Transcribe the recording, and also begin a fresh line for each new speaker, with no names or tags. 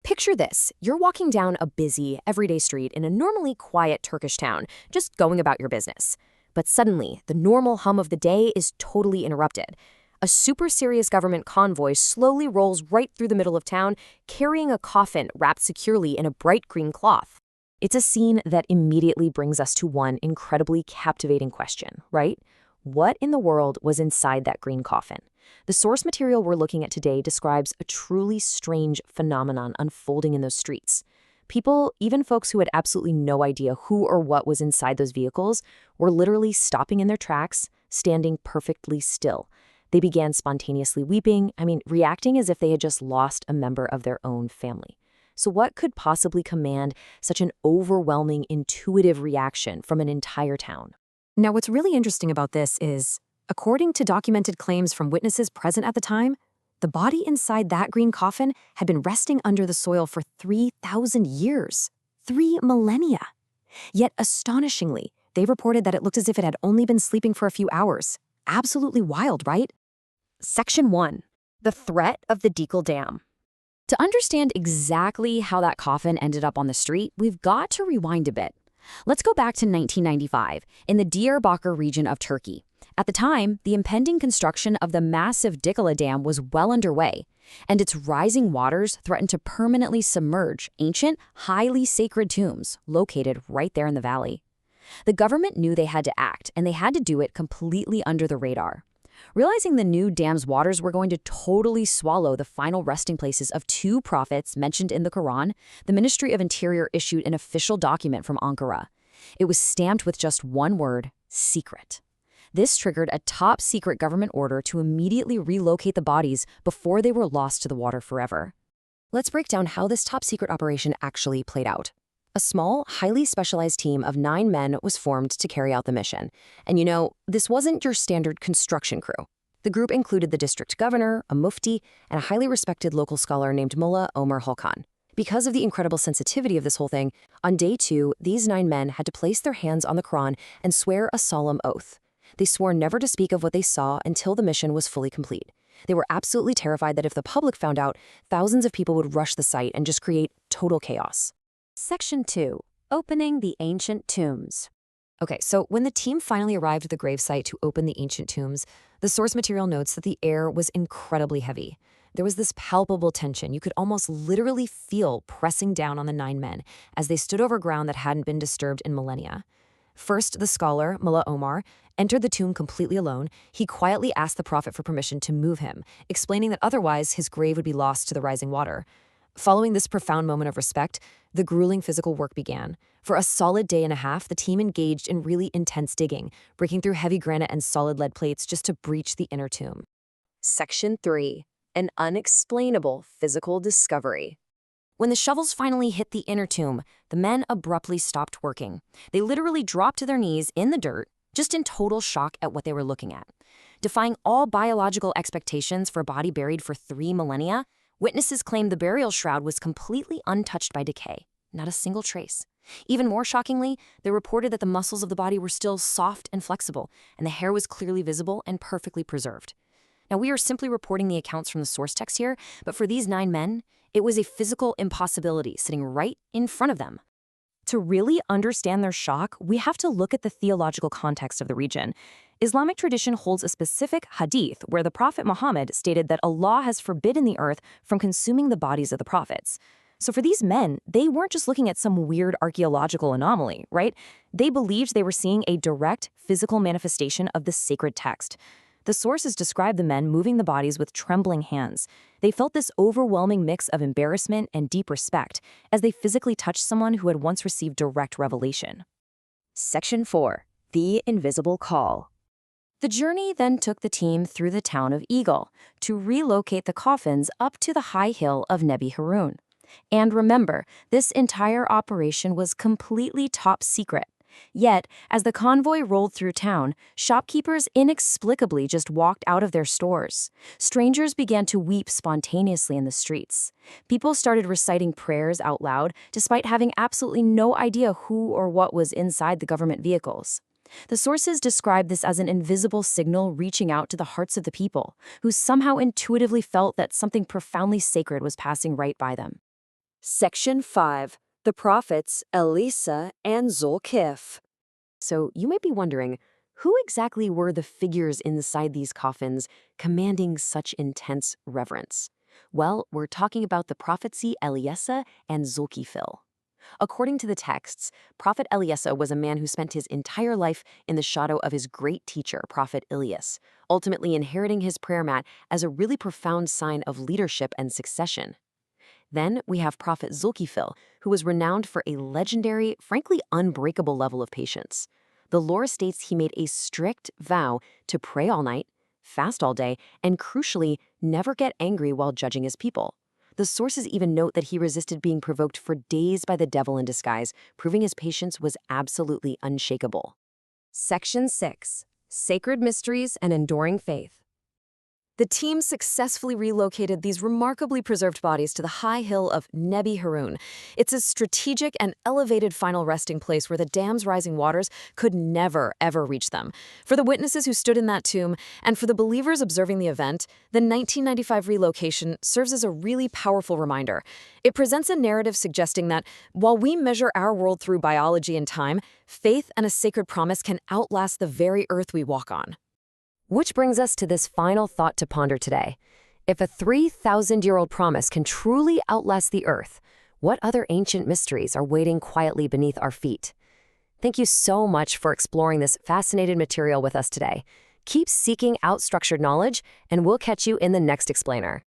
Picture this. You're walking down a busy, everyday street in a normally quiet Turkish town, just going about your business. But suddenly, the normal hum of the day is totally interrupted. A super serious government convoy slowly rolls right through the middle of town, carrying a coffin wrapped securely in a bright green cloth. It's a scene that immediately brings us to one incredibly captivating question, right? What in the world was inside that green coffin? The source material we're looking at today describes a truly strange phenomenon unfolding in those streets. People, even folks who had absolutely no idea who or what was inside those vehicles, were literally stopping in their tracks, standing perfectly still. They began spontaneously weeping, reacting as if they had just lost a member of their own family. So what could possibly command such an overwhelming, intuitive reaction from an entire town? Now, what's really interesting about this is, according to documented claims from witnesses present at the time, the body inside that green coffin had been resting under the soil for 3,000 years, 3 millennia. Yet, astonishingly, they reported that it looked as if it had only been sleeping for a few hours. Absolutely wild, right? Section 1. The threat of the Dicle Dam. To understand exactly how that coffin ended up on the street, we've got to rewind a bit. Let's go back to 1995, in the Diyarbakir region of Turkey. At the time, the impending construction of the massive Dicle Dam was well underway, and its rising waters threatened to permanently submerge ancient, highly sacred tombs located right there in the valley. The government knew they had to act, and they had to do it completely under the radar. Realizing the new dam's waters were going to totally swallow the final resting places of 2 prophets mentioned in the Quran, the Ministry of Interior issued an official document from Ankara. It was stamped with just one word: secret. This triggered a top-secret government order to immediately relocate the bodies before they were lost to the water forever. Let's break down how this top-secret operation actually played out. A small, highly specialized team of 9 men was formed to carry out the mission. And this wasn't your standard construction crew. The group included the district governor, a mufti, and a highly respected local scholar named Mullah Omar Halkan. Because of the incredible sensitivity of this whole thing, on day 2, these 9 men had to place their hands on the Quran and swear a solemn oath. They swore never to speak of what they saw until the mission was fully complete. They were absolutely terrified that if the public found out, thousands of people would rush the site and just create total chaos. Section 2. Opening the ancient tombs. Okay, so when the team finally arrived at the gravesite to open the ancient tombs, the source material notes that the air was incredibly heavy. There was this palpable tension you could almost literally feel pressing down on the 9 men as they stood over ground that hadn't been disturbed in millennia. First, the scholar, Mullah Omar, entered the tomb completely alone. He quietly asked the prophet for permission to move him, explaining that otherwise his grave would be lost to the rising water. Following this profound moment of respect, the grueling physical work began. For a solid day and a half, the team engaged in really intense digging, breaking through heavy granite and solid lead plates just to breach the inner tomb. Section 3. An unexplainable physical discovery. When the shovels finally hit the inner tomb, the men abruptly stopped working. They literally dropped to their knees in the dirt, just in total shock at what they were looking at. Defying all biological expectations for a body buried for 3 millennia, witnesses claimed the burial shroud was completely untouched by decay, not a single trace. Even more shockingly, they reported that the muscles of the body were still soft and flexible, and the hair was clearly visible and perfectly preserved. Now, we are simply reporting the accounts from the source text here, but for these 9 men, it was a physical impossibility sitting right in front of them. To really understand their shock, we have to look at the theological context of the region. Islamic tradition holds a specific hadith where the Prophet Muhammad stated that Allah has forbidden the earth from consuming the bodies of the prophets. So for these men, they weren't just looking at some weird archaeological anomaly, right? They believed they were seeing a direct physical manifestation of the sacred text. The sources describe the men moving the bodies with trembling hands. They felt this overwhelming mix of embarrassment and deep respect as they physically touched someone who had once received direct revelation. Section 4. The Invisible Call. The journey then took the team through the town of Egil to relocate the coffins up to the high hill of Nebi Harun. And remember, this entire operation was completely top secret. Yet, as the convoy rolled through town, shopkeepers inexplicably just walked out of their stores. Strangers began to weep spontaneously in the streets. People started reciting prayers out loud, despite having absolutely no idea who or what was inside the government vehicles. The sources describe this as an invisible signal reaching out to the hearts of the people, who somehow intuitively felt that something profoundly sacred was passing right by them.
Section 5. The Prophets Elyesa and Zulkifl.
So you might be wondering, who exactly were the figures inside these coffins commanding such intense reverence? Well, we're talking about the prophets Elyesa and Zulkifl. According to the texts, Prophet Elyesa was a man who spent his entire life in the shadow of his great teacher, Prophet Elyesa, ultimately inheriting his prayer mat as a really profound sign of leadership and succession. Then we have Prophet Zulkifl, who was renowned for a legendary, frankly unbreakable level of patience. The lore states he made a strict vow to pray all night, fast all day, and crucially, never get angry while judging his people. The sources even note that he resisted being provoked for days by the devil in disguise, proving his patience was absolutely unshakable.
Section 6. Sacred Mysteries and Enduring Faith. The team successfully relocated these remarkably preserved bodies to the high hill of Nebi Harun. It's a strategic and elevated final resting place where the dam's rising waters could never, ever reach them. For the witnesses who stood in that tomb, and for the believers observing the event, the 1995 relocation serves as a really powerful reminder. It presents a narrative suggesting that, while we measure our world through biology and time, faith and a sacred promise can outlast the very earth we walk on.
Which brings us to this final thought to ponder today. If a 3,000-year-old promise can truly outlast the earth, what other ancient mysteries are waiting quietly beneath our feet? Thank you so much for exploring this fascinating material with us today. Keep seeking out structured knowledge, and we'll catch you in the next explainer.